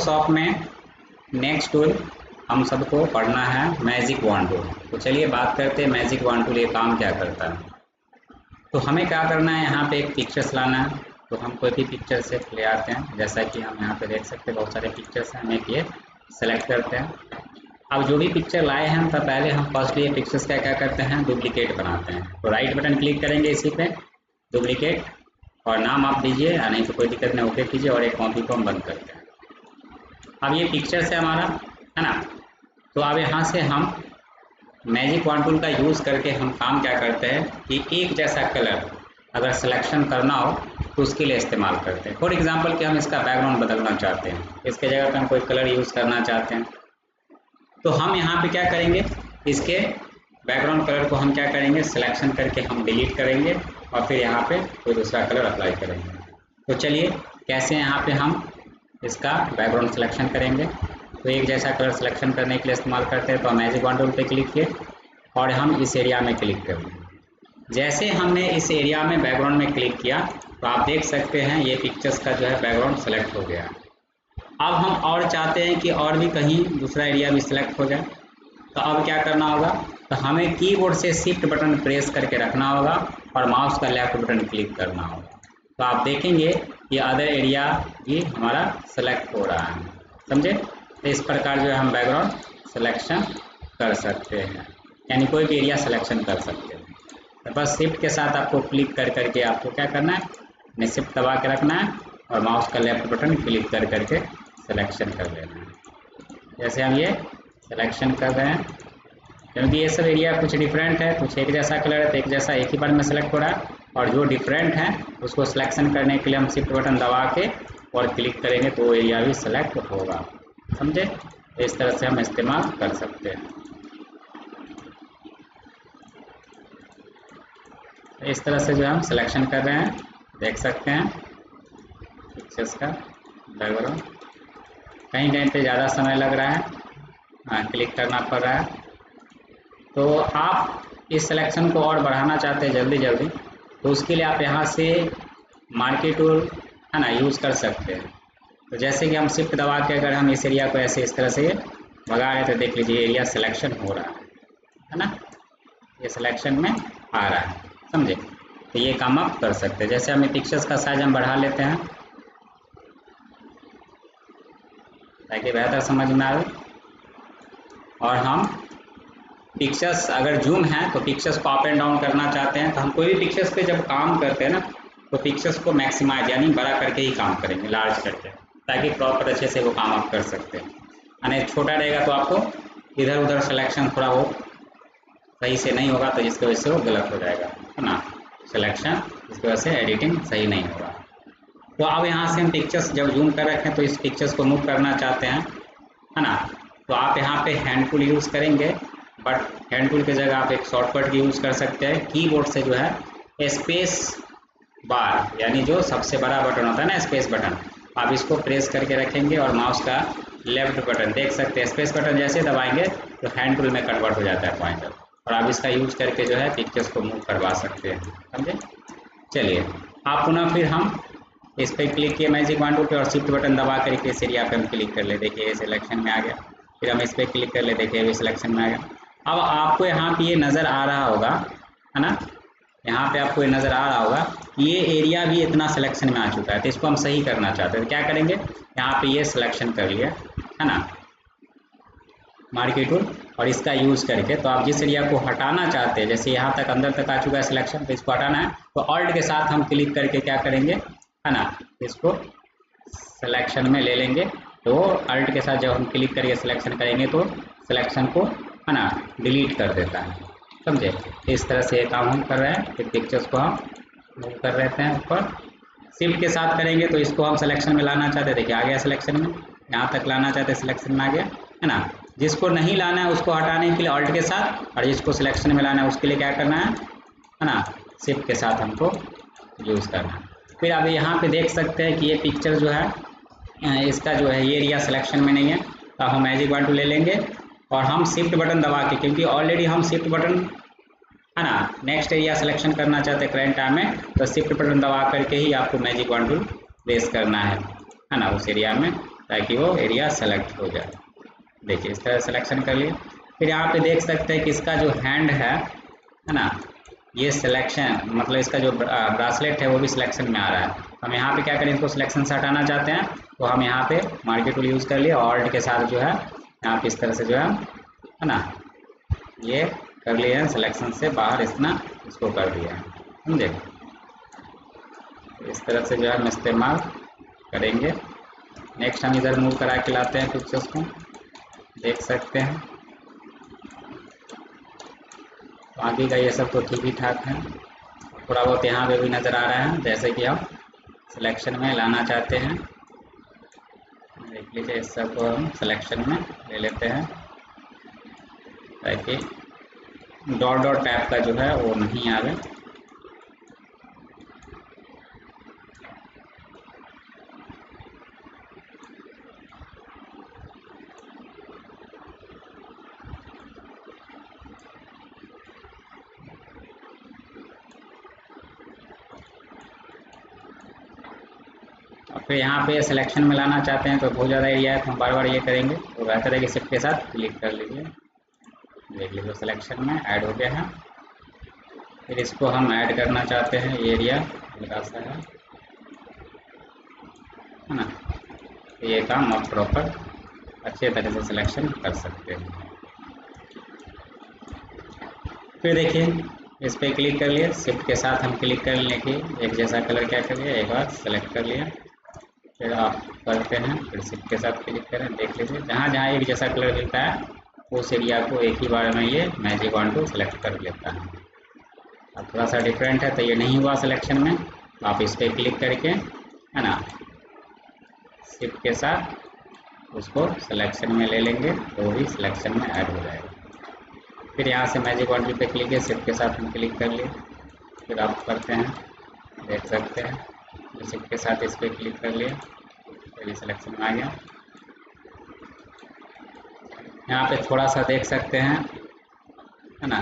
Photoshop में next tool हम सबको पढ़ना है मैजिक वॉन्ड टूल। तो चलिए बात करते हैं मैजिक वॉन्ड टूल ये काम क्या करता है। तो हमें क्या करना है, यहाँ पे एक पिक्चर्स लाना है। तो हम कोई भी पिक्चर से ले आते हैं, जैसा कि हम यहाँ पे देख सकते हैं बहुत सारे पिक्चर्स हैं। हम एक ये सेलेक्ट करते हैं। अब जो भी पिक्चर लाए हैं तो पहले हम फर्स्ट ये पिक्चर्स का क्या करते हैं, डुप्लीकेट बनाते हैं। तो राइट बटन क्लिक करेंगे इसी पे डुप्लीकेट, और नाम आप दीजिए, नहीं तो कोई दिक्कत नहीं, ओके कीजिए, और एक कॉपी को हम बंद करते हैं। अब ये पिक्चर है हमारा, है ना। तो अब यहाँ से हम मैजिक वॉन्ड टूल का यूज़ करके हम काम क्या करते हैं कि एक जैसा कलर अगर सिलेक्शन करना हो तो उसके लिए इस्तेमाल करते हैं। फॉर एग्जांपल कि हम इसका बैकग्राउंड बदलना चाहते हैं, इसके जगह पर हम कोई कलर यूज़ करना चाहते हैं, तो हम यहाँ पे क्या करेंगे, इसके बैकग्राउंड कलर को हम क्या करेंगे, सिलेक्शन करके हम डिलीट करेंगे और फिर यहाँ पे कोई दूसरा कलर अप्लाई करेंगे। तो चलिए कैसे यहाँ पे हम इसका बैकग्राउंड सिलेक्शन करेंगे। तो एक जैसा कलर सिलेक्शन करने के लिए इस्तेमाल करते हैं। तो मैजिक वॉन्ड टूल पे क्लिक किए और हम इस एरिया में क्लिक करेंगे। जैसे हमने इस एरिया में बैकग्राउंड में क्लिक किया तो आप देख सकते हैं ये पिक्चर्स का जो है बैकग्राउंड सेलेक्ट हो गया। अब हम और चाहते हैं कि और भी कहीं दूसरा एरिया भी सिलेक्ट हो जाए। तो अब क्या करना होगा, तो हमें कीबोर्ड से शिफ्ट बटन प्रेस करके रखना होगा और माउस का लेफ्ट बटन क्लिक करना होगा। तो आप देखेंगे ये अदर एरिया भी हमारा सेलेक्ट हो रहा है, समझे। तो इस प्रकार जो है हम बैकग्राउंड सिलेक्शन कर सकते हैं, यानी कोई भी एरिया सिलेक्शन कर सकते हैं। तो बस शिफ्ट के साथ आपको क्लिक कर करके आपको क्या करना है, अपने शिफ्ट दबा के रखना है और माउस का लेफ्ट बटन क्लिक कर करके सिलेक्शन कर लेना है। जैसे हम ये सिलेक्शन कर रहे हैं, क्योंकि ये सब एरिया कुछ डिफरेंट है, कुछ एक जैसा कलर है तो एक जैसा एक ही बार में सेलेक्ट हो रहा है, और जो डिफरेंट है उसको सिलेक्शन करने के लिए हम शिफ्ट बटन दबा के और क्लिक करेंगे तो वो एरिया भी सिलेक्ट होगा, समझे। तो इस तरह से हम इस्तेमाल कर सकते हैं। इस तरह से जो हम सिलेक्शन कर रहे हैं, देख सकते हैं पिक्चर्स का बैकग्राउंड। कहीं कहीं पे ज़्यादा समय लग रहा है, क्लिक करना पड़ रहा है। तो आप इस सिलेक्शन को और बढ़ाना चाहते हैं जल्दी जल्दी, तो उसके लिए आप यहाँ से मार्की टूल है ना यूज़ कर सकते हैं। तो जैसे कि हम शिफ्ट दबा के अगर हम इस एरिया को ऐसे इस तरह से भगा रहे तो देख लीजिए एरिया सिलेक्शन हो रहा है ना, ये सिलेक्शन में आ रहा है, समझे। तो ये काम आप कर सकते हैं। जैसे हमें पिक्चर्स का साइज हम बढ़ा लेते हैं ताकि बेहतर समझ में आए, और हम पिक्चर्स अगर जूम है तो पिक्चर्स को अप एंड डाउन करना चाहते हैं, तो हम कोई भी पिक्चर्स पे जब काम करते हैं ना तो पिक्चर्स को मैक्सिमाइज यानी बड़ा करके ही काम करेंगे, लार्ज करके, ताकि प्रॉपर अच्छे से वो काम आप कर सकते हैं। यानी छोटा रहेगा तो आपको इधर उधर सिलेक्शन थोड़ा वो सही से नहीं होगा, तो जिसकी वजह से वो गलत हो जाएगा, है ना, सिलेक्शन, जिसकी वजह से एडिटिंग सही नहीं होगा। तो अब यहाँ से हम पिक्चर्स जब जूम कर रखें तो इस पिक्चर्स को मूव करना चाहते हैं, है ना, तो आप यहाँ पे हैंड टूल यूज़ करेंगे, बट हैंड टूल की जगह आप एक शॉर्टकट की यूज़ कर सकते हैं। कीबोर्ड से जो है स्पेस बार, यानी जो सबसे बड़ा बटन होता है ना स्पेस बटन, आप इसको प्रेस करके रखेंगे और माउस का लेफ्ट बटन, देख सकते हैं स्पेस बटन जैसे दबाएंगे तो हैंड टूल में कन्वर्ट हो जाता है पॉइंटर, और आप इसका यूज़ करके जो है पिक्चर्स को मूव करवा सकते हैं, समझे। चलिए आप पुनः फिर हम इस पर क्लिक किए मैजिक वॉन्ड टूल पे और शिफ्ट बटन दबा करके इस एरिया पे हम क्लिक कर ले, देखिए ये सिलेक्शन में आ गया। फिर हम इस पर क्लिक कर ले, देखिए ये सिलेक्शन में आ गया। अब आपको यहाँ पे ये नज़र आ रहा होगा, है ना, यहाँ पे आपको ये नज़र आ रहा होगा ये एरिया भी इतना सिलेक्शन में आ चुका है। तो इसको हम सही करना चाहते हैं तो क्या करेंगे, यहाँ पे ये सिलेक्शन कर लिया, है ना, मार्की टूल, और इसका यूज़ करके तो आप जिस एरिया को हटाना चाहते हैं, जैसे यहाँ तक अंदर तक आ चुका है सिलेक्शन, तो इसको हटाना है तो ऑल्ट के साथ हम क्लिक करके क्या करेंगे, है ना, इसको सिलेक्शन में ले लेंगे। तो अल्ट के साथ जब हम क्लिक करके सिलेक्शन करेंगे तो सिलेक्शन को, है ना, डिलीट कर देता है, समझे। इस तरह से ये काम हम कर रहे हैं। फिर पिक्चर्स को हम मूव कर रहे हैं ऊपर, शिफ्ट के साथ करेंगे तो इसको हम सिलेक्शन में लाना चाहते हैं, देखिए आ गया सिलेक्शन में, यहाँ तक लाना चाहते हैं सिलेक्शन में आ गया, है ना। जिसको नहीं लाना है उसको हटाने के लिए ऑल्ट के साथ, और जिसको सिलेक्शन में लाना है उसके लिए क्या करना है ना, शिफ्ट के साथ हमको यूज़ करना है। फिर आप यहाँ पे देख सकते हैं कि ये पिक्चर जो है इसका जो है ये एरिया सिलेक्शन में नहीं है, तो हम मैजिक वॉन्ड टूल ले लेंगे और हम शिफ्ट बटन दबा के, क्योंकि ऑलरेडी हम शिफ्ट बटन, है ना, नेक्स्ट एरिया सिलेक्शन करना चाहते हैं करंट टाइम में, तो शिफ्ट बटन दबा करके ही आपको मैजिक वॉन्ड टूल प्रेस करना है ना, उस एरिया में ताकि वो एरिया सेलेक्ट हो जाए। देखिए इस तरह सिलेक्शन कर लिए। फिर यहाँ पे देख सकते हैं कि इसका जो हैंड है ना, ये सिलेक्शन मतलब इसका जो ब्रासलेट है वो भी सिलेक्शन में आ रहा है। हम यहाँ पे क्या करें, इसको सिलेक्शन से हटाना चाहते हैं तो हम यहाँ पे मार्केट टूल यूज़ कर लिए, ऑल्ट के साथ जो है यहाँ पे इस तरह से जो है ना ये कर लिए हैं, सिलेक्शन से बाहर इतना इसको कर दिया है, समझे। इस तरह से जो है हम इस्तेमाल करेंगे। नेक्स्ट हम इधर मूव करा के लाते हैं पिक्चर्स को, देख सकते हैं आगे का ये सब तो ठीक ही ठाक है। थोड़ा बहुत यहाँ पे भी नज़र आ रहा है, जैसे कि हम सिलेक्शन में लाना चाहते हैं। देख लीजिए इस सब को हम सिलेक्शन में ले लेते हैं ताकि डॉट डॉट टाइप का जो है वो नहीं आवे। और फिर यहाँ पे सिलेक्शन में लाना चाहते हैं तो बहुत ज़्यादा एरिया है तो हम बार बार ये करेंगे, तो बेहतर है कि शिफ्ट के साथ क्लिक कर लीजिए। देख लीजिए सिलेक्शन में ऐड हो गया है। फिर इसको हम ऐड करना चाहते हैं, एरिया हल्का सा है ना, ये काम आप प्रॉपर अच्छे तरह से सिलेक्शन कर सकते हैं। फिर देखिए इस पर क्लिक कर लिया, शिफ्ट के साथ हम क्लिक कर लें कि एक जैसा कलर क्या कर लिया, एक बार सेलेक्ट कर लिया। फिर आप करते हैं, फिर शिफ्ट के साथ क्लिक करें, देख लीजिए जहाँ जहाँ एक जैसा कलर मिलता है उस एरिया को एक ही बार में ये मैजिक वॉन्ड टूल सेलेक्ट कर लेता है। अब थोड़ा सा डिफरेंट है तो ये नहीं हुआ सिलेक्शन में, तो आप इस पर क्लिक करके है ना शिफ्ट के साथ उसको सिलेक्शन में ले लेंगे तो वो भी सिलेक्शन में ऐड हो जाएगा। फिर यहाँ से मैजिक वॉन्ड टूल पे क्लिक है, शिफ्ट के साथ हम क्लिक कर लिए। फिर आप करते हैं, देख सकते हैं शिफ्ट के साथ इस पर क्लिक कर लिया, फिर सिलेक्शन में आ गया। यहाँ पे थोड़ा सा देख सकते हैं है ना,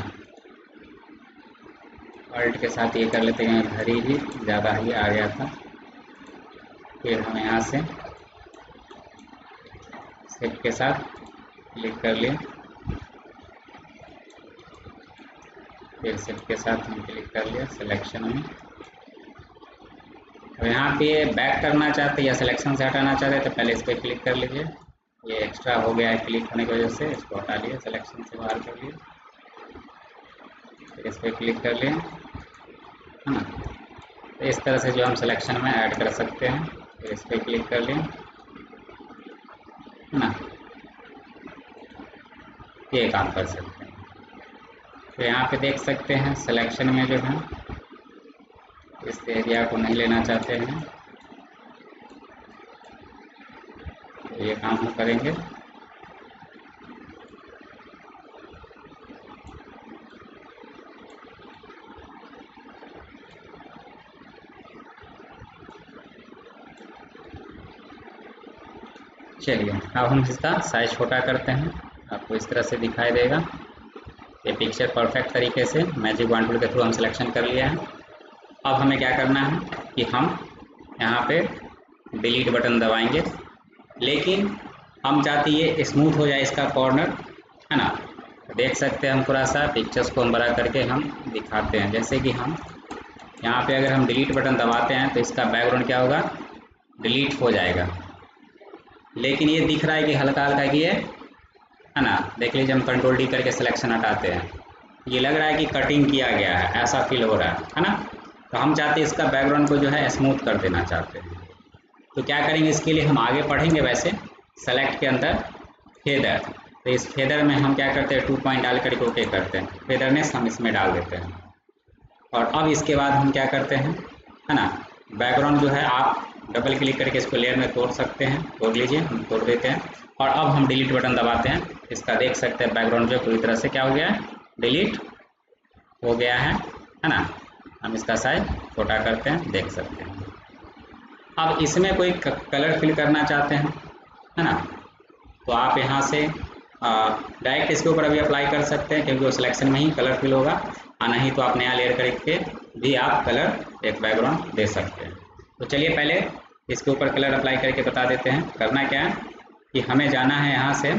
ऑल्ट के साथ ये कर लेते हैं, घड़ी भी ज़्यादा ही आ गया था। फिर हम यहाँ से शिफ्ट के साथ क्लिक कर लिए, फिर शिफ्ट के साथ हम क्लिक कर लिया सिलेक्शन में। तो यहाँ पे बैक करना चाहते या सिलेक्शन से हटाना चाहते हैं तो पहले इस पर क्लिक कर लीजिए, ये एक्स्ट्रा हो गया है क्लिक होने की वजह से, इसको हटा लिए, सिलेक्शन से बाहर कर लिए। फिर इस पर क्लिक कर लिए है ना, तो इस तरह से जो हम सिलेक्शन में ऐड कर सकते हैं। फिर इस पर क्लिक कर लिए है ना, ये काम कर सकते हैं। तो यहाँ पे देख सकते हैं सिलेक्शन में जो है इस एरिया को नहीं लेना चाहते हैं, तो ये काम हम करेंगे। चलिए अब हम इसका साइज छोटा करते हैं, आपको इस तरह से दिखाई देगा। ये पिक्चर परफेक्ट तरीके से मैजिक वॉन्ड टूल के थ्रू हम सिलेक्शन कर लिया है। अब हमें क्या करना है कि हम यहाँ पे डिलीट बटन दबाएंगे, लेकिन हम चाहते ये स्मूथ हो जाए इसका कॉर्नर है ना। देख सकते हैं हम थोड़ा सा पिक्चर्स को हम बड़ा करके हम दिखाते हैं, जैसे कि हम यहाँ पे अगर हम डिलीट बटन दबाते हैं तो इसका बैकग्राउंड क्या होगा, डिलीट हो जाएगा। लेकिन ये दिख रहा है कि हल्का हल्का कि ये है ना, देख लीजिए हम कंट्रोल डी करके सिलेक्शन हटाते हैं, ये लग रहा है कि कटिंग किया गया है, ऐसा फील हो रहा है ना। तो हम चाहते हैं इसका बैकग्राउंड को जो है स्मूथ कर देना चाहते हैं। तो क्या करेंगे, इसके लिए हम आगे पढ़ेंगे। वैसे सेलेक्ट के अंदर फेदर, तो इस फेदर में हम क्या करते हैं 2 पॉइंट डाल करके ओके करते हैं, फेदरनेस हम इसमें डाल देते हैं। और अब इसके बाद हम क्या करते हैं है ना, बैकग्राउंड जो है आप डबल क्लिक करके इसको लेयर में तोड़ सकते हैं, तोड़ लीजिए, हम तोड़ देते हैं। और अब हम डिलीट बटन दबाते हैं, इसका देख सकते हैं बैकग्राउंड जो पूरी तरह से क्या हो गया है, डिलीट हो गया है ना। हम इसका साइज छोटा करते हैं, देख सकते हैं। अब इसमें कोई कलर फिल करना चाहते हैं है ना, तो आप यहाँ से डायरेक्ट इसके ऊपर अभी अप्लाई कर सकते हैं, क्योंकि वो सिलेक्शन में ही कलर फिल होगा। और नहीं तो आप नया लेयर करके भी आप कलर एक बैकग्राउंड दे सकते हैं। तो चलिए पहले इसके ऊपर कलर अप्लाई करके बता देते हैं। करना क्या है कि हमें जाना है यहाँ से,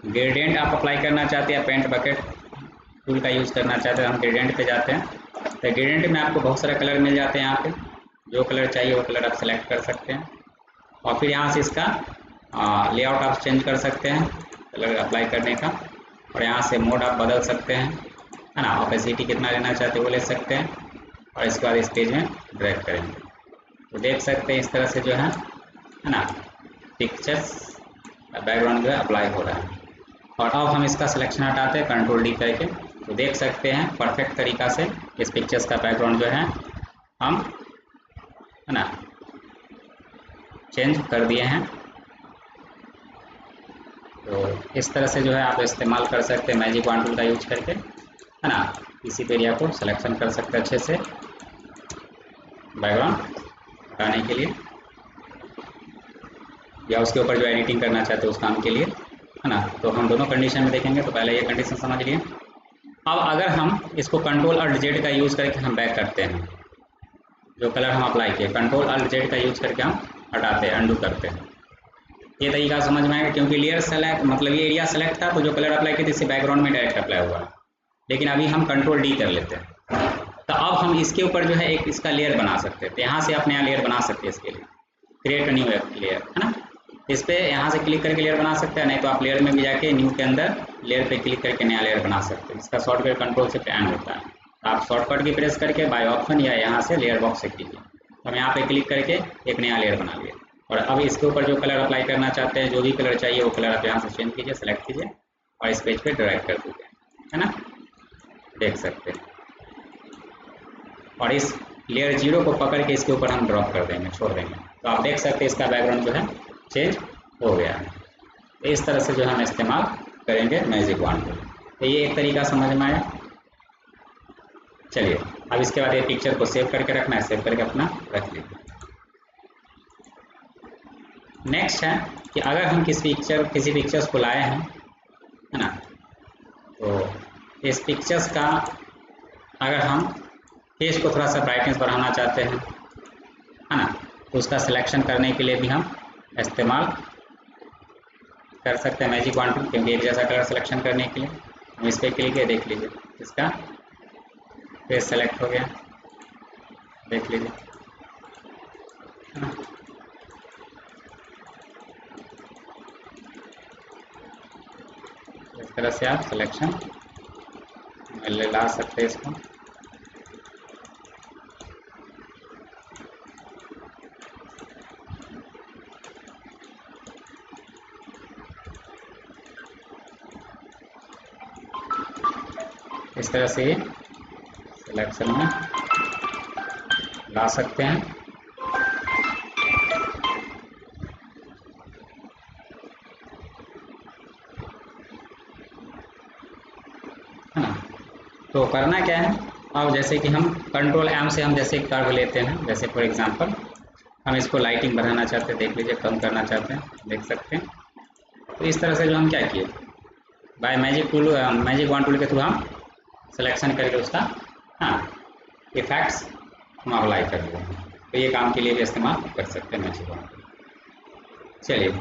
ग्रेडियंट आप अप्लाई करना चाहते हैं, पेंट बकेट टूल का यूज़ करना चाहते हैं, हम ग्रेडियंट पे जाते हैं। तो ग्रेडियंट में आपको बहुत सारे कलर मिल जाते हैं। यहाँ पे जो कलर चाहिए वो कलर आप सेलेक्ट कर सकते हैं और फिर यहाँ से इसका लेआउट आप चेंज कर सकते हैं कलर अप्लाई करने का। और यहाँ से मोड आप बदल सकते हैं, है ना। ऑपेसिटी कितना लेना चाहते हैं वो ले सकते हैं और इसके बाद इस पेज में ड्रैग करेंगे तो देख सकते हैं इस तरह से जो है ना, पिक्चर्स बैकग्राउंड जो है अप्लाई हो रहा है। और अब हम इसका सिलेक्शन हटाते हैं कंट्रोल डी करके, तो देख सकते हैं परफेक्ट तरीका से इस पिक्चर्स का बैकग्राउंड जो है हम, है ना, चेंज कर दिए हैं। तो इस तरह से जो है आप इस्तेमाल कर सकते हैं मैजिक वॉन्ड टूल का यूज करके, है ना। किसी भी एरिया को सिलेक्शन कर सकते हैं अच्छे से बैकग्राउंड हटाने के लिए, या उसके ऊपर जो एडिटिंग करना चाहते हैं उस काम के लिए, है ना। तो हम दोनों कंडीशन में देखेंगे। तो पहले ये कंडीशन समझ लिए। अब अगर हम इसको कंट्रोल अल्ट जेड का यूज़ करके हम बैक करते हैं, जो कलर हम अप्लाई किए कंट्रोल अल्ट जेड का यूज करके हम हटाते हैं, अंडू करते हैं। ये तरीका समझ में आएगा क्योंकि लेयर सेलेक्ट मतलब ये एरिया सेलेक्ट था तो जो कलर अप्लाई किए थे इससे बैकग्राउंड में डायरेक्ट अप्लाई हुआ है। लेकिन अभी हम कंट्रोल डी कर लेते हैं तो अब हम इसके ऊपर जो है एक इसका लेयर बना सकते हैं। तो यहाँ से आप नया लेयर बना सकते हैं। इसके लिए क्रिएट न्यू लेयर, है ना। इस पर यहाँ से क्लिक करके लेयर बना सकते हैं, नहीं तो आप लेयर में भी जाके न्यू के अंदर लेयर पे क्लिक करके नया लेयर बना सकते हैं। इसका शॉर्टकट कंट्रोल से एंड होता है। आप शॉर्टकट की प्रेस करके बाय ऑप्शन या यहाँ से लेयर बॉक्स से कीजिए। तो हम यहाँ पे क्लिक करके एक नया लेयर बना लिया और अब इसके ऊपर जो कलर अप्लाई करना चाहते हैं, जो भी कलर चाहिए वो कलर आप यहाँ से चेंज कीजिए, सेलेक्ट कीजिए और इस पेज पे ड्रैग कर दीजिए, है ना। देख सकते हैं और इस लेयर 0 को पकड़ के इसके ऊपर हम ड्रॉप कर देंगे, छोड़ देंगे। तो आप देख सकते हैं इसका बैकग्राउंड जो है चेंज हो गया है। तो इस तरह से जो हम इस्तेमाल करेंगे मैजिक वॉन्ड टूल। तो ये एक तरीका समझ में आया। चलिए अब इसके बाद ये पिक्चर को सेव करके रखना है, सेव करके अपना रख लीजिए। नेक्स्ट है कि अगर हम किसी पिक्चर्स को लाए हैं, है ना, तो इस पिक्चर्स का अगर हम फेस को थोड़ा सा ब्राइटनेस बढ़ाना चाहते हैं, है ना, तो उसका सिलेक्शन करने के लिए भी हम इस्तेमाल कर सकते हैं मैजिक वॉन्ड टूल। क्योंकि एक जैसा कलर सिलेक्शन करने के लिए हम इस पर क्लिक किए, देख लीजिए इसका फेस सेलेक्ट हो गया, देख लीजिए, है ना। इस तरह से आप सिलेक्शन ला सकते हैं इसको। इस तरह से सिलेक्शन में ला सकते हैं। है ना। तो करना क्या है, अब जैसे कि हम कंट्रोल एम से हम जैसे कर्व लेते हैं, जैसे फॉर एग्जांपल हम इसको लाइटिंग बढ़ाना चाहते हैं, देख लीजिए, कम करना चाहते हैं, देख सकते हैं। तो इस तरह से जो हम क्या किए, बाय मैजिक वॉन्ड टूल के थ्रू हम सिलेक्शन करके उसका, हाँ, इफेक्ट्स हम अप्लाई कर दिए। तो ये काम के लिए भी इस्तेमाल कर सकते हैं मैजिक वॉन्ड टूल। चलिए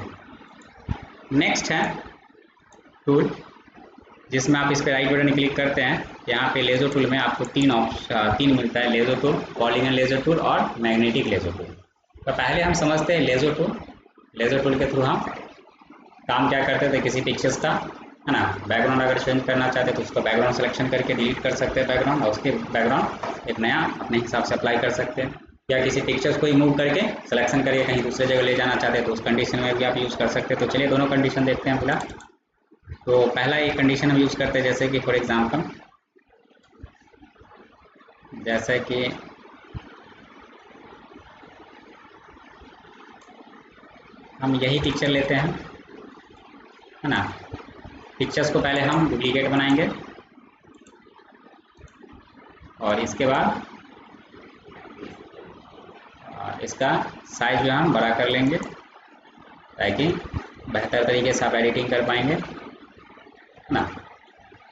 नेक्स्ट है टूल, जिसमें आप इस पर राइट बटन क्लिक करते हैं। यहाँ पे लेजर टूल में आपको तीन मिलता है, lasso tool, polygon lasso tool और मैग्नेटिक लेजर टूल। तो पहले हम समझते हैं लेजर टूल। लेजर टूल के थ्रू हम काम क्या करते थे, किसी पिक्चर्स का, है ना, बैकग्राउंड अगर चेंज करना चाहते तो उसको बैकग्राउंड सिलेक्शन करके डिलीट कर सकते हैं बैकग्राउंड, और उसके बैकग्राउंड एक नया अपने हिसाब से अप्लाई कर सकते हैं। या किसी पिक्चर्स को ही मूव करके सिलेक्शन करके कहीं दूसरे जगह ले जाना चाहते हैं तो उस कंडीशन में भी आप यूज़ कर सकते हैं। तो चलिए दोनों कंडीशन देखते हैं फिलहाल। तो पहला एक कंडीशन हम यूज़ करते हैं, जैसे कि फॉर एग्जांपल, जैसे कि हम यही पिक्चर लेते हैं, है ना। पिक्चर्स को पहले हम डुप्लीकेट बनाएंगे और इसके बाद इसका साइज जो है हम बड़ा कर लेंगे ताकि बेहतर तरीके से आप एडिटिंग कर पाएंगे, है ना।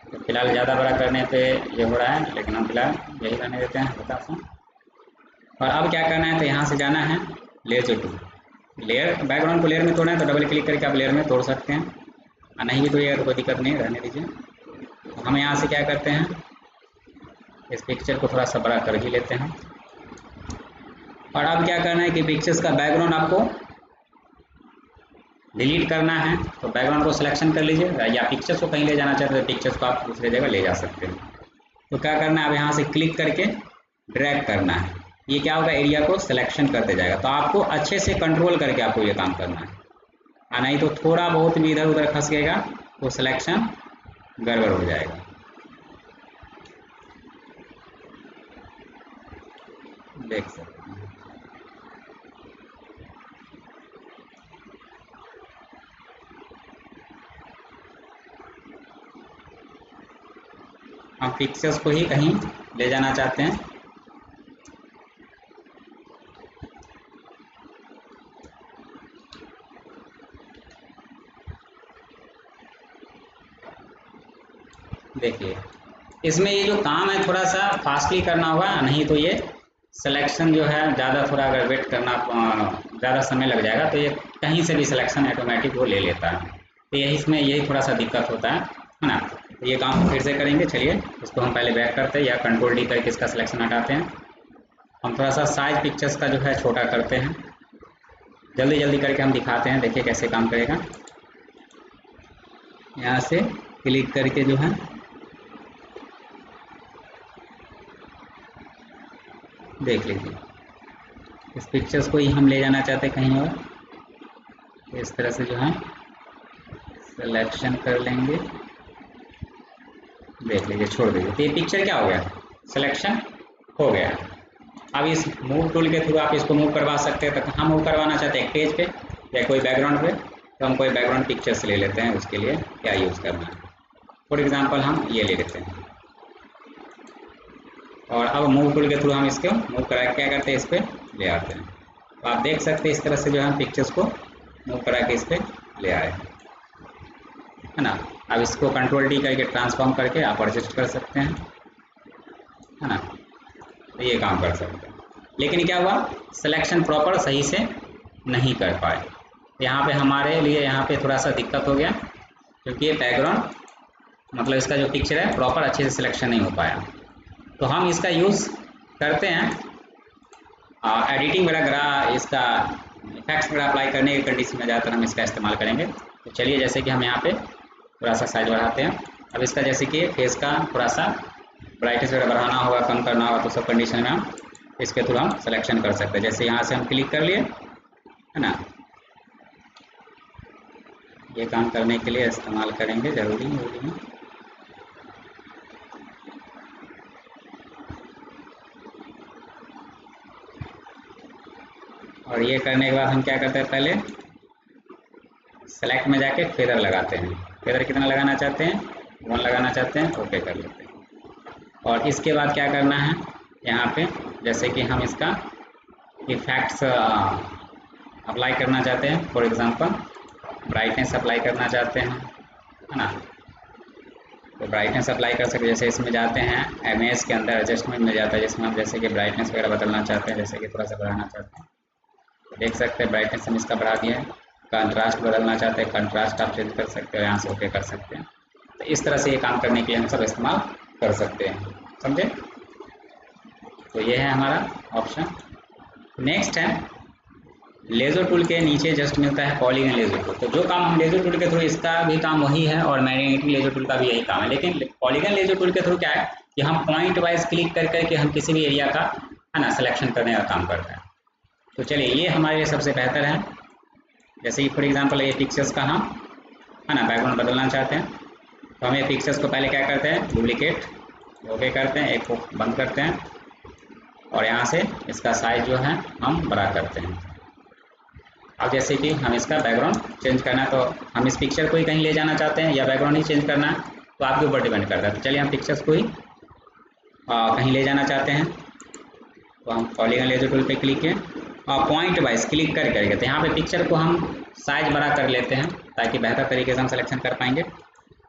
तो फिलहाल ज़्यादा बड़ा करने पे ये हो रहा है, लेकिन हम फिलहाल यही रहने देते हैं हल्का सा। और अब क्या करना है, तो यहाँ से जाना है लेयर टू। लेयर बैकग्राउंड को लेयर में तोड़ना है तो डबल क्लिक करके आप लेयर में तोड़ सकते हैं, और नहीं भी तोड़िएगा तो कोई दिक्कत नहीं, रहने दीजिए। तो हम यहाँ से क्या करते हैं, इस पिक्चर को थोड़ा सा बड़ा कर ही लेते हैं। और अब क्या करना है कि पिक्चर्स का बैकग्राउंड आपको डिलीट करना है, तो बैकग्राउंड को सिलेक्शन कर लीजिए, या पिक्चर्स को कहीं ले जाना चाहते हैं तो पिक्चर्स को आप दूसरी जगह ले जा सकते हैं। तो क्या करना है, अब यहाँ से क्लिक करके ड्रैग करना है, ये क्या होगा, एरिया को सिलेक्शन करते जाएगा। तो आपको अच्छे से कंट्रोल करके आपको ये काम करना है, और नहीं तो थोड़ा बहुत भी इधर उधर खस गएगा तो सिलेक्शन गड़बड़ हो जाएगा। देख सकते हैं। हम पिक्चर्स को ही कहीं ले जाना चाहते हैं, देखिए इसमें ये जो काम है थोड़ा सा फास्टली करना होगा, नहीं तो ये सिलेक्शन जो है ज़्यादा, थोड़ा अगर वेट करना ज़्यादा समय लग जाएगा तो ये कहीं से भी सिलेक्शन ऑटोमेटिक वो ले लेता है। तो यही इसमें यही थोड़ा सा दिक्कत होता है ना। तो ये काम फिर से करेंगे, चलिए इसको हम पहले बैक करते हैं, या कंट्रोल डी करके इसका सिलेक्शन हटाते हैं। हम थोड़ा सा साइज पिक्चर्स का जो है छोटा करते हैं, जल्दी जल्दी करके हम दिखाते हैं, देखिए कैसे काम करेगा। यहाँ से क्लिक करके जो है देख लीजिए, इस पिक्चर्स को ही हम ले जाना चाहते हैं कहीं और, इस तरह से जो है सिलेक्शन कर लेंगे, देख लीजिए, छोड़ दीजिए। तो ये पिक्चर क्या हो गया, सिलेक्शन हो गया। अब इस मूव टूल के थ्रू आप इसको मूव करवा सकते हैं। तो हम मूव करवाना चाहते हैं एक पेज पे या कोई बैकग्राउंड पे, तो हम कोई बैकग्राउंड पिक्चर्स ले लेते हैं, उसके लिए क्या यूज़ करना है। फॉर एग्जांपल हम ये ले लेते हैं, और अब मूव टूल के थ्रू हम इसको मूव करा के क्या करते हैं, इस पर ले आते हैं। तो आप देख सकते हैं इस तरह से जो है हम पिक्चर्स को मूव करा के इस पर ले आए, है ना। अब इसको कंट्रोल डी करके ट्रांसफॉर्म करके आप एडजस्ट कर सकते हैं, है ना। तो ये काम कर सकते हैं, लेकिन क्या हुआ, सिलेक्शन प्रॉपर सही से नहीं कर पाए। यहाँ पे हमारे लिए यहाँ पे थोड़ा सा दिक्कत हो गया, क्योंकि ये बैकग्राउंड मतलब इसका जो पिक्चर है प्रॉपर अच्छे से सिलेक्शन नहीं हो पाया। तो हम इसका यूज़ करते हैं एडिटिंग वगैरह, इसका इफेक्ट्स वगैरह अप्लाई करने की कंडीशन में ज़्यादातर हम इसका इस्तेमाल करेंगे। तो चलिए, जैसे कि हम यहाँ पे थोड़ा सा साइज बढ़ाते हैं। अब इसका जैसे कि फेस का थोड़ा सा ब्राइटनेस वगैरह बढ़ाना होगा, कम करना होगा, तो सब कंडीशन में हम इसके थ्रू हम सिलेक्शन कर सकते हैं। जैसे यहाँ से हम क्लिक कर लिए, है ना, ये काम करने के लिए इस्तेमाल करेंगे, ज़रूरी है। और ये करने के बाद हम क्या करते हैं, पहले सेलेक्ट में जाके फेदर लगाते हैं। फेदर कितना लगाना चाहते हैं, 1 लगाना चाहते हैं, ओके कर लेते हैं। और इसके बाद क्या करना है, यहाँ पे जैसे कि हम इसका इफेक्ट्स अप्लाई करना चाहते हैं, फॉर एग्जांपल ब्राइटनेस अप्लाई करना चाहते हैं, है ना। तो ब्राइटनेस अप्लाई कर सकते, जैसे इसमें जाते हैं एमएस के अंदर एडजस्टमेंट में जाता है, जिसमें हम जैसे कि ब्राइटनेस वगैरह बदलना चाहते हैं, जैसे कि थोड़ा सा बढ़ाना चाहते हैं, तो देख सकते हैं ब्राइटनेस हम इसका बढ़ा दिया है। कंट्रास्ट बदलना चाहते हैं, कंट्रास्ट आप चेंज कर सकते हो, यहाँ से ओके कर सकते हैं। तो इस तरह से ये काम करने के लिए हम सब इस्तेमाल कर सकते हैं, समझे। तो ये है हमारा ऑप्शन। नेक्स्ट है लेजर टूल के नीचे जस्ट मिलता है पॉलीगन लेजर टूल। तो जो काम हम लेजर टूल के थ्रू, इसका भी काम वही है और मैग्नेटिक लेजर टूल का भी यही काम है, लेकिन पॉलीगन लेजर टूल के थ्रू क्या है कि हम पॉइंट वाइज क्लिक कर करके हम किसी भी एरिया का, है ना, सिलेक्शन करने का काम करते हैं। तो चलिए, ये हमारे लिए सबसे बेहतर है। जैसे कि फॉर एग्जांपल ये पिक्चर्स का हम, है ना, बैकग्राउंड बदलना चाहते हैं, तो हम ये पिक्चर्स को पहले क्या करते हैं, डुप्लीकेट ओके करते हैं, एक को बंद करते हैं, और यहाँ से इसका साइज जो है हम बड़ा करते हैं। अब जैसे कि हम इसका बैकग्राउंड चेंज करना है, तो हम इस पिक्चर को ही कहीं ले जाना चाहते हैं या बैकग्राउंड ही चेंज करना है, तो आपके ऊपर डिपेंड करता है। तो चलिए, हम पिक्चर्स को ही कहीं ले जाना चाहते हैं, तो हम पॉलीगन लेजर टूल पे क्लिक किए और पॉइंट वाइज क्लिक कर करके, तो यहाँ पे पिक्चर को हम साइज बड़ा कर लेते हैं ताकि बेहतर तरीके से हम सिलेक्शन कर पाएंगे।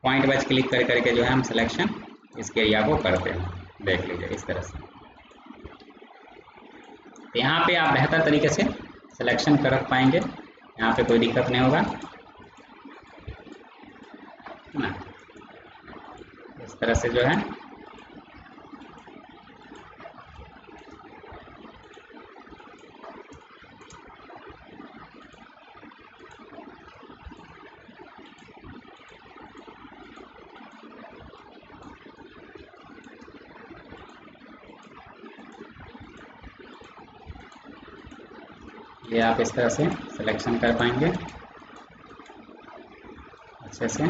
पॉइंट वाइज क्लिक कर करके जो है हम सिलेक्शन इसके एरिया को करते हैं, देख लीजिए इस तरह से। तो यहाँ पे आप बेहतर तरीके से सिलेक्शन कर रख पाएंगे, यहाँ पे कोई दिक्कत नहीं होगा ना। इस तरह से जो है ये आप इस तरह से सिलेक्शन कर पाएंगे अच्छे से।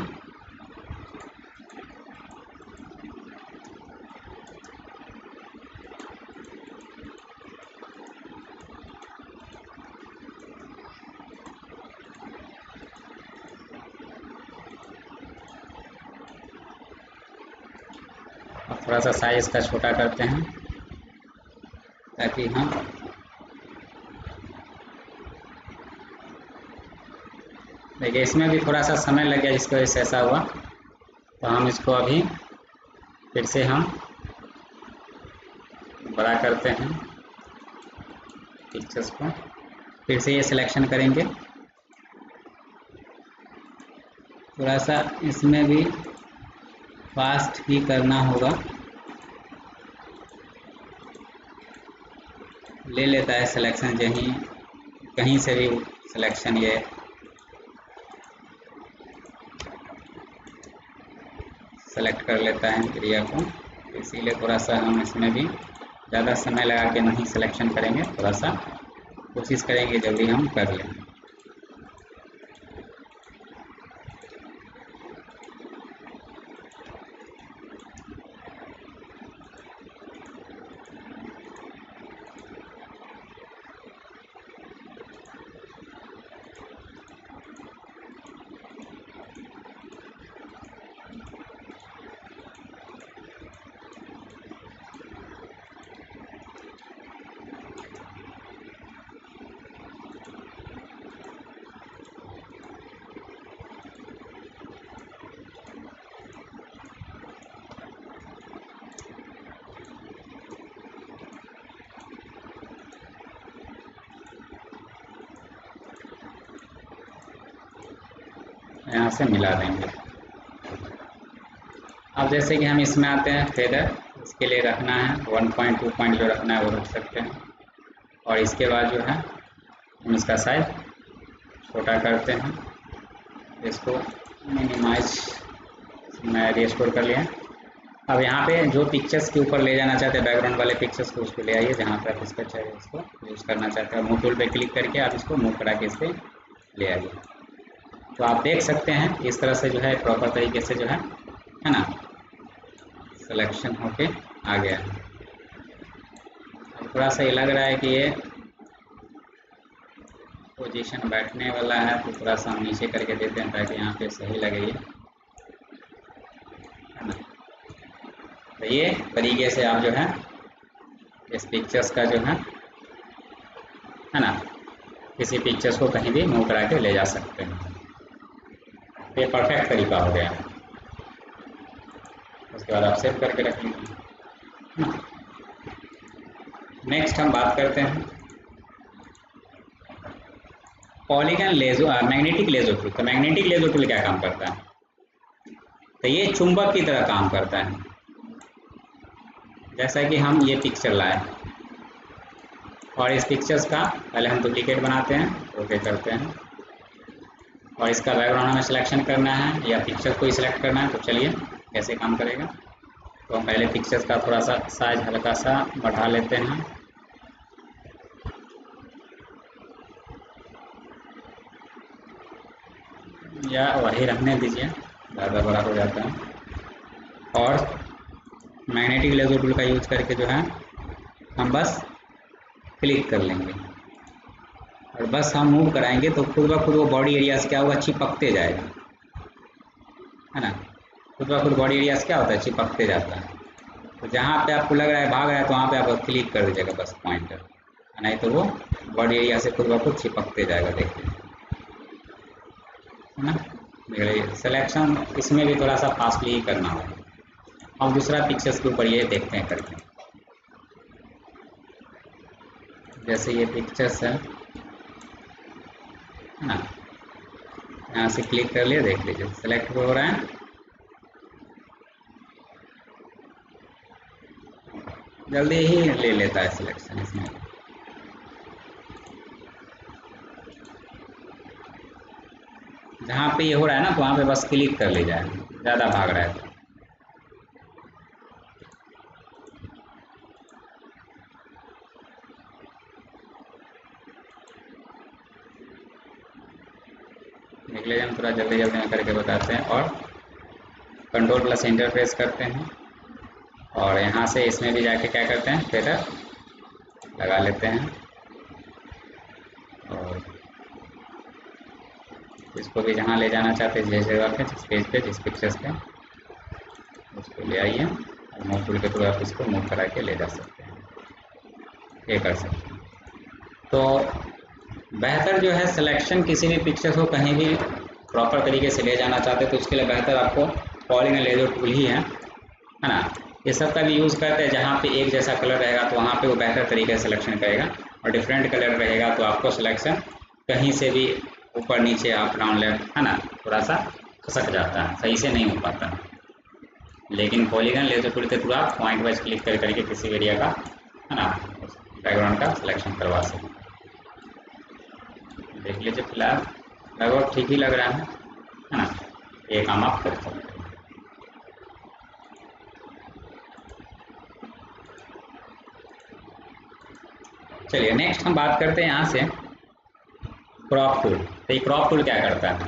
और थोड़ा सा साइज का छोटा करते हैं ताकि हम देखिए इसमें भी थोड़ा सा समय लग गया जिसकी वजह से ऐसा हुआ। तो हम इसको अभी फिर से हम बड़ा करते हैं पिक्चर्स को, फिर से ये सिलेक्शन करेंगे। थोड़ा सा इसमें भी फास्ट ही करना होगा, ले लेता है सिलेक्शन यहीं कहीं से भी सिलेक्शन ये सेलेक्ट कर लेता है एरिया को। इसीलिए थोड़ा सा हम इसमें भी ज़्यादा समय लगा के नहीं सिलेक्शन करेंगे, थोड़ा सा कोशिश करेंगे जल्दी हम कर लें। यहाँ से मिला देंगे। अब जैसे कि हम इसमें आते हैं फेदर, इसके लिए रखना है 1 पॉइंट 2 पॉइंट जो रखना है वो रख सकते हैं। और इसके बाद जो है हम इसका साइज छोटा करते हैं, इसको मिनिमाइज मैं रिस्टोर कर लिया। अब यहाँ पे जो पिक्चर्स के ऊपर ले जाना चाहते हैं बैकग्राउंड वाले पिक्चर्स को उसको ले आइए जहाँ पे आप इसका चाहिए इसको यूज़ करना चाहते हैं। मूव टूल पे क्लिक करके आप इसको मूव करा के इस पर ले आइए। तो आप देख सकते हैं इस तरह से जो है प्रॉपर तरीके से जो है ना सिलेक्शन होके आ गया है। अब थोड़ा सा ये लग रहा है कि ये पोजीशन बैठने वाला है, तो थोड़ा सा हम नीचे करके देते हैं ताकि यहाँ पे सही लगे ये, है ना। तो ये तरीके से आप जो है इस पिक्चर्स का जो है ना किसी पिक्चर्स को कहीं भी मूव करा के ले जा सकते हैं। ये परफेक्ट तरीका हो गया। उसके बाद आप सेव करके रख लीजिए। नेक्स्ट हम बात करते हैं पॉलीगन लेजो मैग्नेटिक लेजो टूल। तो मैग्नेटिक लेजो टूल क्या काम करता है? तो ये चुंबक की तरह काम करता है। जैसा कि हम ये पिक्चर लाए और इस पिक्चर्स का पहले हम डुप्लीकेट बनाते हैं, ओके करते हैं, और इसका बैकग्राउंड हमें सिलेक्शन करना है या पिक्चर को ही सिलेक्ट करना है। तो चलिए कैसे काम करेगा। तो हम पहले पिक्चर्स का थोड़ा सा साइज हल्का सा बढ़ा लेते हैं, या वही रहने दीजिए, ज़्यादा बड़ा हो जाता है। और मैग्नेटिक लेजर टूल का यूज करके जो है हम बस क्लिक कर लेंगे और बस हम मूव कराएंगे तो खुद ब खुद वो बॉडी एरिया से क्या होगा, चिपकते जाएगा, है ना। खुद ब खुद बॉडी एरिया से क्या होता है, चिपकते जाता है। तो जहाँ पे आपको लग रहा है भाग रहा है तो वहाँ पे आप क्लिक कर दीजिएगा बस पॉइंटर, नहीं तो वो बॉडी एरिया से खुद ब खुद चिपकते जाएगा। देखिए, है ना। सिलेक्शन इसमें भी थोड़ा सा फास्टली ही करना होगा। अब दूसरा पिक्चर्स के ऊपर ये देखते हैं करके। जैसे ये पिक्चर्स है ना, यहाँ से क्लिक कर लिया, देख लीजिए सेलेक्ट हो रहा है, जल्दी ही ले लेता है सिलेक्शन इसमें। जहाँ पे ये हो रहा है ना तो वहाँ पे बस क्लिक कर लीजिए, ज़्यादा भाग रहा है तो। देख लीजिए, हम थोड़ा जल्दी जल्दी में करके बताते हैं। और कंट्रोल प्लस एंटर प्रेस करते हैं और यहाँ से इसमें भी जाके क्या करते हैं, फेदर लगा लेते हैं और इसको भी जहाँ ले जाना चाहते हैं, जिस जगह पे, जिस पेज पे, जिस पिक्चर्स पे, उसको ले आइए और मूव टूल के थ्रू आप इसको मूव करा के ले जा सकते हैं, ये कर सकते हैं। तो बेहतर जो है सिलेक्शन, किसी भी पिक्चर्स को कहीं भी प्रॉपर तरीके से ले जाना चाहते हैं तो उसके लिए बेहतर आपको पॉलीगॉन लेजर टूल ही है ना। ये सब का भी यूज़ करते हैं, जहाँ पे एक जैसा कलर रहेगा तो वहाँ पे वो बेहतर तरीके से सिलेक्शन करेगा, और डिफरेंट कलर रहेगा तो आपको सिलेक्शन कहीं से भी ऊपर नीचे अप डाउन लेफ्ट है ना, थोड़ा सा खसक जाता है, सही से नहीं हो पाता। लेकिन पॉलीगॉन लेजर टूल के थ्रू आप पॉइंट वाइज क्लिक कर करके किसी एरिया का है ना बैकग्राउंड का सिलेक्शन करवा सकते हैं। देख लीजिए, फिलहाल लगभग ठीक ही लग रहा है ना, ये काम आप कर सकते हैं। चलिए नेक्स्ट हम बात करते हैं यहाँ से क्रॉप टूल। तो ये क्रॉप टूल क्या करता है,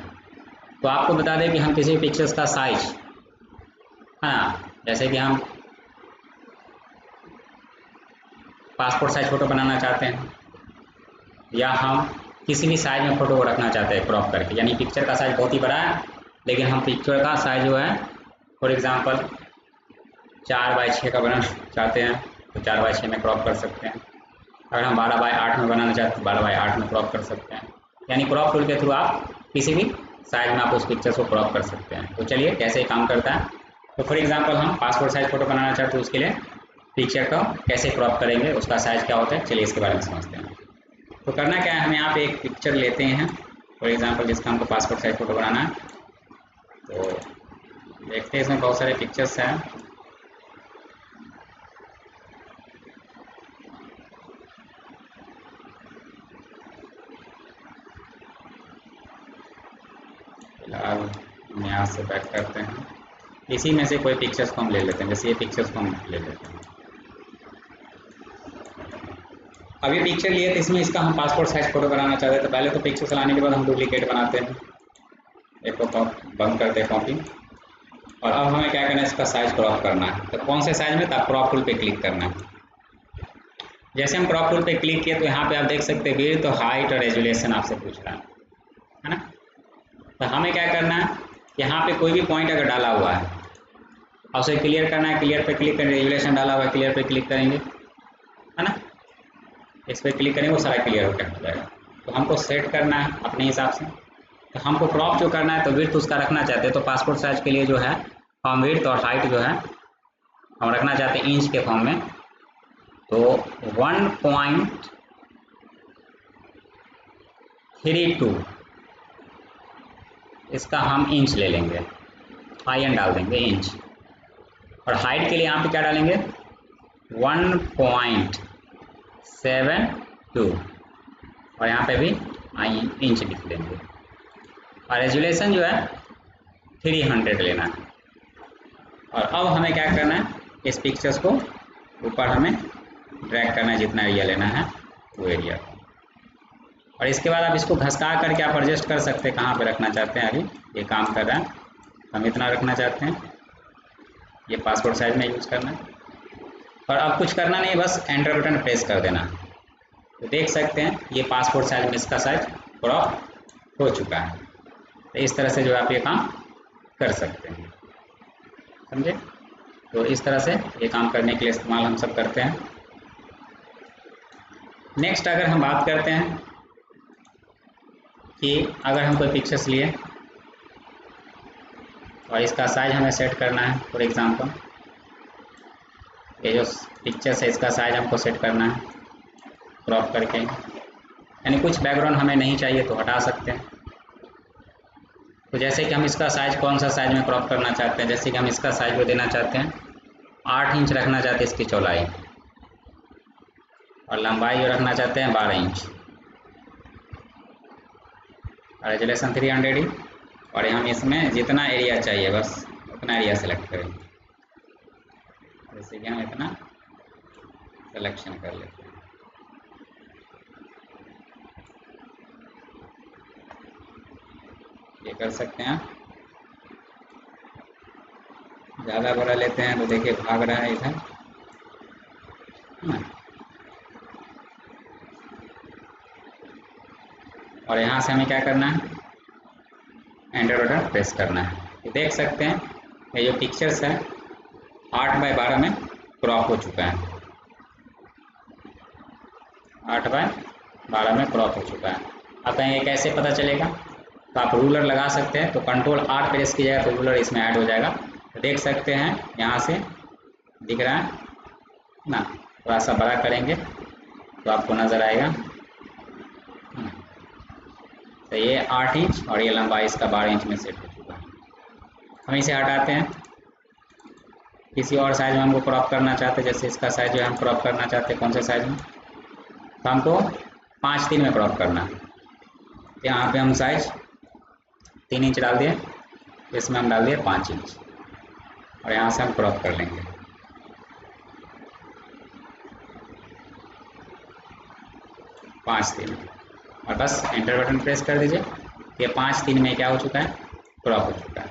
तो आपको बता दें कि हम किसी पिक्चर्स का साइज है ना, जैसे कि हम पासपोर्ट साइज फ़ोटो बनाना चाहते हैं या हम किसी भी साइज में फ़ोटो को रखना चाहते हैं क्रॉप करके, यानी पिक्चर का साइज बहुत ही बड़ा है लेकिन हम पिक्चर का साइज जो है फॉर एग्ज़ाम्पल 4x6 का बनाना चाहते हैं तो 4x6 में क्रॉप कर सकते हैं। अगर हम 12x8 में बनाना चाहते हैं तो 12x8 में क्रॉप कर सकते हैं। यानी क्रॉप टूल के थ्रू आप किसी भी साइज में आप उस पिक्चर्स को क्रॉप कर सकते हैं। तो चलिए कैसे काम करता है। तो फॉर एग्जांपल हम पासपोर्ट साइज फ़ोटो बनाना चाहते हैं, उसके लिए पिक्चर को कैसे क्रॉप करेंगे, उसका साइज़ क्या होता है, चलिए इसके बारे में समझते हैं। तो करना क्या है, हम यहाँ पे एक पिक्चर लेते हैं फॉर एग्जांपल जिसका हमको पासपोर्ट साइज फ़ोटो बनाना है। तो देखते हैं, इसमें बहुत सारे पिक्चर्स हैं। फिलहाल हम यहाँ से बैक करते हैं, इसी में से कोई पिक्चर्स को हम ले लेते हैं, जैसे ये पिक्चर्स को हम ले लेते हैं। अब ये पिक्चर लिए तो इसमें इसका हम पासपोर्ट साइज फ़ोटो बनाना चाहते हैं, तो पहले तो पिक्चर चलाने के बाद हम डुप्लीकेट बनाते हैं, एक को बंद करते हैं कॉपी, और अब हमें क्या करना है, इसका साइज क्रॉप करना है। तो कौन से साइज में, तो क्रॉप टूल पे क्लिक करना है। जैसे हम क्रॉप टूल पे क्लिक किए तो यहाँ पे आप देख सकते हैं विड्थ और हाइट और रेजुलेशन आपसे पूछ रहा है ना। तो हमें क्या करना है, यहाँ पे कोई भी पॉइंट अगर डाला हुआ है और उसे क्लियर करना है, क्लियर पे क्लिक करेंगे, रेजुलेशन डाला हुआ है, क्लियर पे क्लिक करेंगे है ना, इस पर क्लिक करेंगे वो सारा क्लियर होकर हो जाएगा। तो हमको सेट करना है अपने हिसाब से। तो हमको क्रॉप जो करना है तो विड्थ उसका रखना चाहते हैं, तो पासपोर्ट साइज के लिए जो है हम विड्थ और हाइट जो है हम रखना चाहते हैं इंच के फॉर्म में। तो 1.32 इसका हम इंच ले लेंगे, IN डाल देंगे इंच, और हाइट के लिए यहाँ पे क्या डालेंगे 1.72 और यहाँ पे भी इंच लिख देंगे, और रेजुलेशन जो है 300 लेना है। और अब हमें क्या करना है, इस पिक्चर्स को ऊपर हमें ड्रैग करना है, जितना एरिया लेना है वो एरिया, और इसके बाद आप इसको घसका करके आप एडजस्ट कर सकते हैं कहाँ पे रखना चाहते हैं। अभी ये काम कर रहा है, हम इतना रखना चाहते हैं, ये पासपोर्ट साइज में यूज़ करना है, और अब कुछ करना नहीं, बस एंटर बटन प्रेस कर देना। तो देख सकते हैं ये पासपोर्ट साइज में इसका साइज क्रॉप हो चुका है। तो इस तरह से जो आप ये काम कर सकते हैं, समझे। तो इस तरह से ये काम करने के लिए इस्तेमाल हम सब करते हैं। नेक्स्ट अगर हम बात करते हैं कि अगर हम कोई पिक्चर्स लिए और इसका साइज हमें सेट करना है, फॉर एग्जांपल ये जो पिक्चर्स है इसका साइज हमको सेट करना है, क्रॉप करके, यानी कुछ बैकग्राउंड हमें नहीं चाहिए तो हटा सकते हैं। तो जैसे कि हम इसका साइज कौन सा साइज में क्रॉप करना चाहते हैं, जैसे कि हम इसका साइज को देना चाहते हैं 8 इंच रखना चाहते हैं इसकी चौड़ाई, और लंबाई जो रखना चाहते हैं 12 इंच, और रेजोल्यूशन 300 ही, और हम इसमें जितना एरिया चाहिए बस उतना एरिया सेलेक्ट करेंगे। जैसे कि हम इतना सिलेक्शन कर लेते हैं। ये कर सकते हैं। ज़्यादा बड़ा लेते हैं तो देखिए भाग रहा है इधर, और यहाँ से हमें क्या करना है, एंटर बटन प्रेस करना है। तो देख सकते हैं ये जो पिक्चर्स है 8x12 में क्रॉप हो चुका है, 8x12 में क्रॉप हो चुका है। अब कहेंगे कैसे पता चलेगा, तो आप रूलर लगा सकते हैं, तो कंट्रोल R प्रेस कीजिएगा तो रूलर इसमें ऐड हो जाएगा। तो देख सकते हैं यहाँ से दिख रहा है ना, थोड़ा सा बड़ा करेंगे तो आपको नज़र आएगा। तो ये 8 इंच और ये लंबाई इसका 12 इंच में सेट हो चुका है। हम इसे हटाते हैं। किसी और साइज में हमको क्रॉप करना चाहते हैं, जैसे इसका साइज जो है हम क्रॉप करना चाहते हैं कौन से साइज में, तो हमको 5:3 में क्रॉप करना है। यहाँ पे हम साइज 3 इंच डाल दिए, इसमें हम डाल दिए 5 इंच, और यहाँ से हम क्रॉप कर लेंगे। पाँच 3 और बस एंटर बटन प्रेस कर दीजिए। ये 5:3 में क्या हो चुका है, क्रॉप हो चुका है।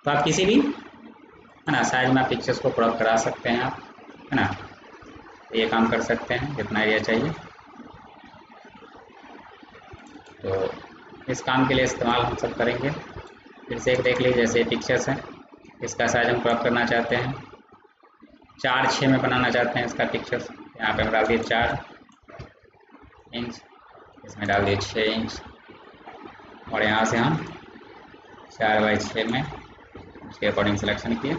तो आप किसी भी है ना साइज में आप पिक्चर्स को क्रॉप करा सकते हैं आप, है ना, ये काम कर सकते हैं जितना एरिया चाहिए। तो इस काम के लिए इस्तेमाल हम सब करेंगे। फिर से एक देख लीजिए, जैसे पिक्चर्स हैं, इसका साइज हम क्रॉप करना चाहते हैं, 4:6 में बनाना चाहते हैं इसका पिक्चर्स। यहाँ पे हम डाल दिए 4 इंच, इसमें डाल दिए 6 इंच, और यहाँ से हम 4/6 में उसके अकॉर्डिंग सिलेक्शन किए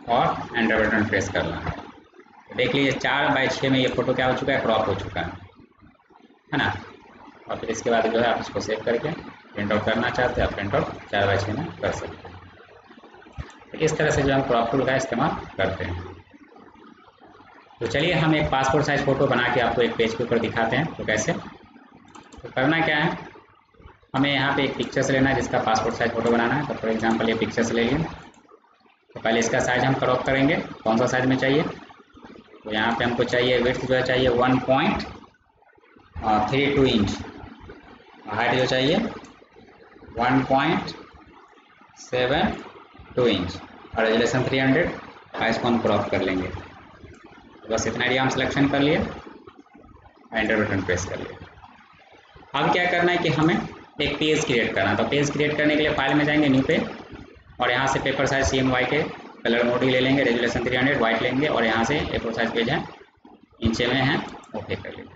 और एंटर बटन प्रेस करना है। तो देख लीजिए 4/6 में ये फोटो क्या हो चुका है, क्रॉप हो चुका है ना। और फिर इसके बाद जो है आप इसको सेव करके प्रिंट आउट करना चाहते हैं, आप प्रिंट आउट 4/6 में कर सकते हैं। तो इस तरह से जो हम क्रॉप टूल का इस्तेमाल करते हैं। तो चलिए हम एक पासपोर्ट साइज फ़ोटो बना के आपको एक पेज के ऊपर दिखाते हैं। तो कैसे, तो करना क्या है, हमें यहाँ पे एक पिक्चर से लेना है जिसका पासपोर्ट साइज फ़ोटो बनाना है। तो फॉर एग्जांपल ये पिक्चर से ले लिए। तो पहले इसका साइज हम क्रॉप करेंगे, कौन सा साइज में चाहिए, तो यहाँ पे हमको चाहिए विड्थ जो है चाहिए 1.32 इंच, हाइट जो चाहिए 1.72 इंच, और रेजोल्यूशन 300। इसको हम क्रॉप कर लेंगे। तो बस इतना एरिया हम सिलेक्शन कर लिए, एंटर बटन प्रेस कर लिए। अब क्या करना है कि हमें एक पेज क्रिएट करना है। तो पेज क्रिएट करने के लिए फाइल में जाएंगे, न्यू पे, और यहाँ से पेपर साइज CMY के कलर मोड ही ले लेंगे, रेजोल्यूशन 300 वाइट लेंगे, और यहाँ से A4 साइज पेज है, इंचे में है, ओके कर लेंगे।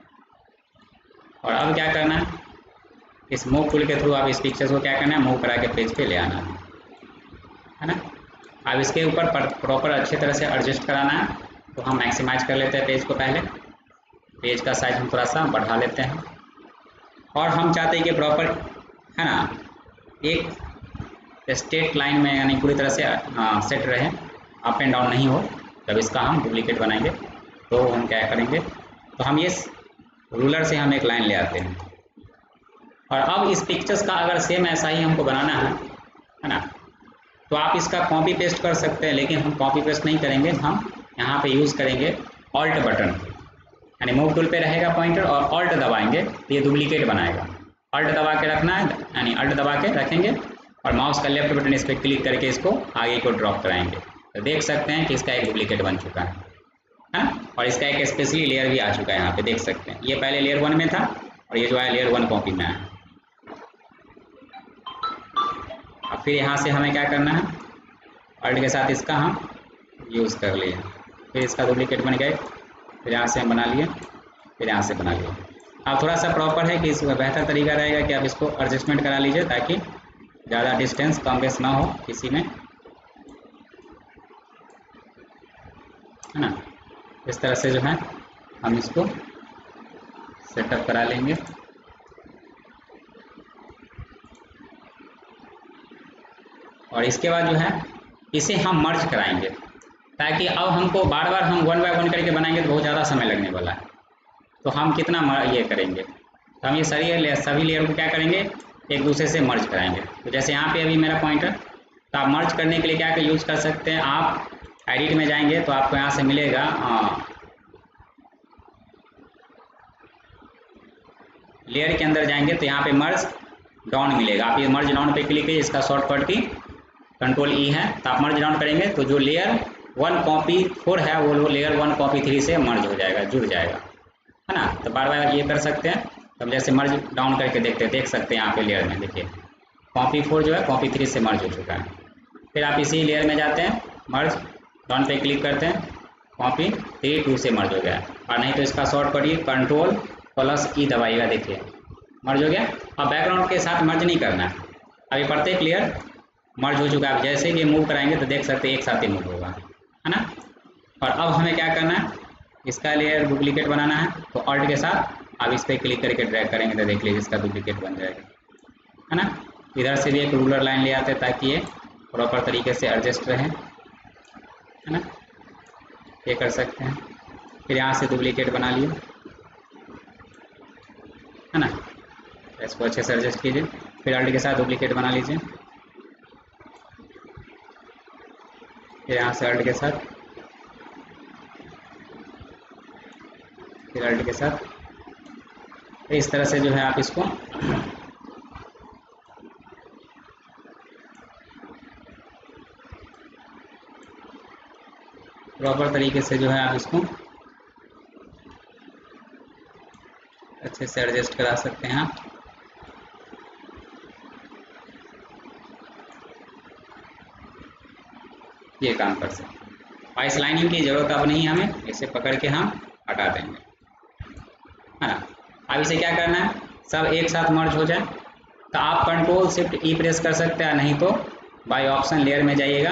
और अब क्या करना है, इस मूव टूल के थ्रू आप इस पिक्चर्स को क्या करना है, मूव करा के पेज पे ले आना है ना। अब इसके ऊपर प्रॉपर अच्छी तरह से एडजस्ट कराना है। तो हम मैक्सिमाइज कर लेते हैं पेज को, पहले पेज का साइज हम थोड़ा सा बढ़ा लेते हैं, और हम चाहते हैं कि प्रॉपर है ना एक स्ट्रेट लाइन में, यानी पूरी तरह से सेट रहे, अप एंड डाउन नहीं हो। जब इसका हम डुप्लीकेट बनाएंगे तो हम क्या करेंगे, तो हम ये रूलर से हम एक लाइन ले आते हैं। और अब इस पिक्चर्स का अगर सेम ऐसा ही हमको बनाना है ना, तो आप इसका कॉपी पेस्ट कर सकते हैं, लेकिन हम कॉपी पेस्ट नहीं करेंगे। हम यहाँ पे यूज़ करेंगे ऑल्ट बटन, यानी मूव टूल पे रहेगा पॉइंटर, और ऑल्ट दबाएंगे तो ये डुप्लीकेट बनाएगा। ऑल्ट दबा के रखना है, यानी ऑल्ट दबा के रखेंगे और माउस का लेफ्ट बटन इस पर क्लिक करके इसको आगे को ड्रॉप कराएंगे। तो देख सकते हैं कि इसका एक डुप्लीकेट बन चुका है, और इसका एक स्पेशली लेयर भी आ चुका है। यहाँ पे देख सकते हैं ये पहले लेयर 1 में था, और ये जो है लेयर 1 कॉपी में है। अब फिर यहाँ से हमें क्या करना है, ऑल्ट के साथ इसका हम यूज़ कर लिए, फिर इसका डुप्लीकेट बन गए, फिर यहाँ से हम बना लिए, फिर यहाँ से बना लिए। अब थोड़ा सा प्रॉपर है कि इसका बेहतर तरीका रहेगा कि आप इसको एडजस्टमेंट करा लीजिए, ताकि ज़्यादा डिस्टेंस कम बेस ना हो किसी में, है ना। इस तरह से जो है हम इसको सेटअप करा लेंगे। और इसके बाद जो है इसे हम मर्ज कराएंगे, ताकि अब हमको बार बार हम 1 बाय 1 करके बनाएंगे तो बहुत ज़्यादा समय लगने वाला है। तो हम कितना ये करेंगे, तो हम ये सभी लेयर को क्या करेंगे, एक दूसरे से मर्ज कराएंगे। तो जैसे यहाँ पे अभी मेरा पॉइंटर, तो आप मर्ज करने के लिए क्या यूज़ कर सकते हैं, आप एडिट में जाएंगे तो आपको यहाँ से मिलेगा लेयर के अंदर जाएंगे तो यहाँ पे मर्ज डाउन मिलेगा। आप ये मर्ज डाउन पे क्लिक कीजिए, इसका शॉर्टकट की कंट्रोल ई है। तो आप मर्ज डाउन करेंगे तो जो लेयर 1 कॉपी 4 है वो लेयर 1 कॉपी 3 से मर्ज हो जाएगा, जुड़ जाएगा, है ना। तो बार बार ये कर सकते हैं। तब जैसे मर्ज डाउन करके देख सकते हैं यहाँ पे लेयर में, देखिए कॉपी 4 जो है कॉपी 3 से मर्ज हो चुका है। फिर आप इसी लेयर में जाते हैं, मर्ज डाउन पे क्लिक करते हैं, कॉपी 3 2 से मर्ज हो गया। और नहीं तो इसका शॉर्टकट ये कंट्रोल+E दबाइएगा, देखिए मर्ज हो गया। अब बैकग्राउंड के साथ मर्ज नहीं करना है, अभी प्रत्येक लेयर मर्ज हो चुका है। आप जैसे ये मूव कराएंगे तो देख सकते हैं एक साथ ही मूव होगा, है ना। और अब हमें क्या करना है, इसका लेयर डुप्लीकेट बनाना है। तो ऑल्ट के साथ आप इस पर क्लिक करके ड्रैग करेंगे तो देख लीजिए इसका डुप्लीकेट बन जाएगा, है ना। इधर से भी एक रूलर लाइन ले आते हैं ताकि ये प्रॉपर तरीके से एडजस्ट रहे, है ना। ये कर सकते हैं। फिर यहाँ से डुप्लीकेट बना लिए, है ना। इसको अच्छे से एडजस्ट कीजिए। फिर ऑल्ट के साथ डुप्लीकेट बना लीजिए। फिर यहाँ से ऑल्ट के साथ, फिर ऑल्ट के साथ, इस तरह से जो है आप इसको प्रॉपर तरीके से जो है आप इसको अच्छे से एडजस्ट करा सकते हैं आप। ये काम कर सकते हैं। वाइस लाइनिंग की ज़रूरत अब नहीं हमें, इसे पकड़ के हम हटा देंगे, है ना। अब इसे क्या करना है, सब एक साथ मर्ज हो जाए तो आप कंट्रोल+Shift+E प्रेस कर सकते हैं, नहीं तो बाय ऑप्शन लेयर में जाइएगा,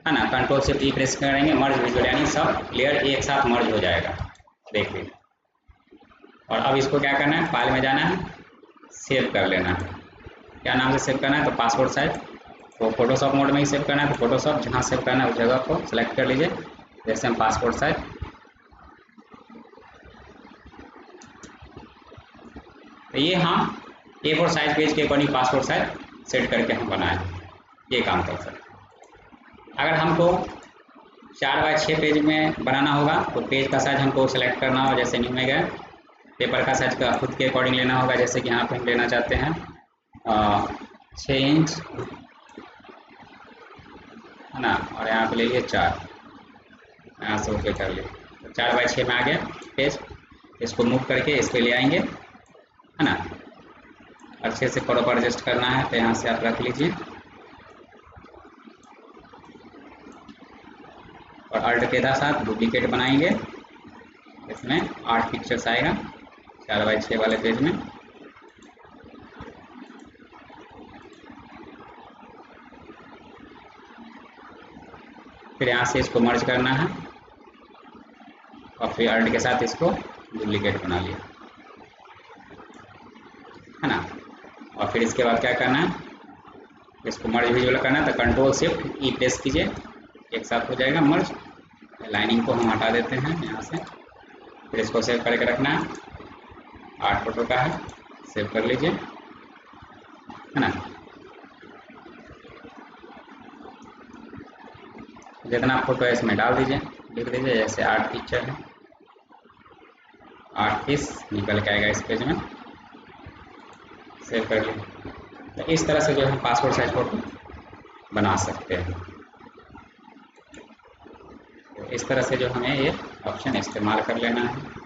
है ना। कंट्रोल+Shift+E प्रेस करेंगे, मर्ज विजुअल, यानी सब लेयर एक साथ मर्ज हो जाएगा, देख लीजिए। और अब इसको क्या करना है, फाइल में जाना है, सेव कर लेना है। क्या नाम से सेव करना है, तो पासपोर्ट साइज, तो फोटोशॉप मोड में ही सेव करना है। तो फोटोशॉप जहाँ सेव करना है उस जगह को सेलेक्ट कर लीजिए, जैसे हम पासपोर्ट साइज। तो ये हम A4 साइज पेज के अकॉर्डिंग पासपोर्ट साइज सेट करके हम बनाएं, ये काम कर सकते हैं। अगर हमको 4 बाय 6 पेज में बनाना होगा तो पेज का साइज हमको सेलेक्ट करना होगा, जैसे न्यू में गए, पेपर का साइज का खुद के अकॉर्डिंग लेना होगा। जैसे कि यहाँ पे हम लेना चाहते हैं 6 इंच, है ना। और यहाँ पे ले लिए 4, यहाँ से ओके कर लिए। तो 4 बाय 6 में आ गया पेज। इसको मूव करके इस पर ले आएंगे, है ना। अच्छे से प्रॉपर एडजस्ट करना है तो यहाँ से आप रख लीजिए। और अल्ट के साथ डुप्लीकेट बनाएंगे, इसमें 8 पिक्चर्स आएगा 4 बाय 6 वाले पेज में। फिर यहाँ से इसको मर्ज करना है और फिर अल्ट के साथ इसको डुप्लीकेट बना लिया, है ना। और फिर इसके बाद क्या करना है, इसको मर्ज विजुअल करना है तो कंट्रोल+Shift+E प्रेस कीजिए, एक साथ हो जाएगा मर्ज। लाइनिंग को हम हटा देते हैं यहाँ से। फिर इसको सेव करके रखना है, 8 फोटो का है, सेव कर लीजिए, है ना। जितना फोटो है इसमें डाल दीजिए, लिख दीजिए, जैसे 8 पिक्चर है, 8 पीस निकल के आएगा इस पेज में, सेव कर लीजिए। तो इस तरह से जो हम पासपोर्ट साइज फोटो बना सकते हैं। तो इस तरह से जो हमें ये ऑप्शन इस्तेमाल कर लेना है।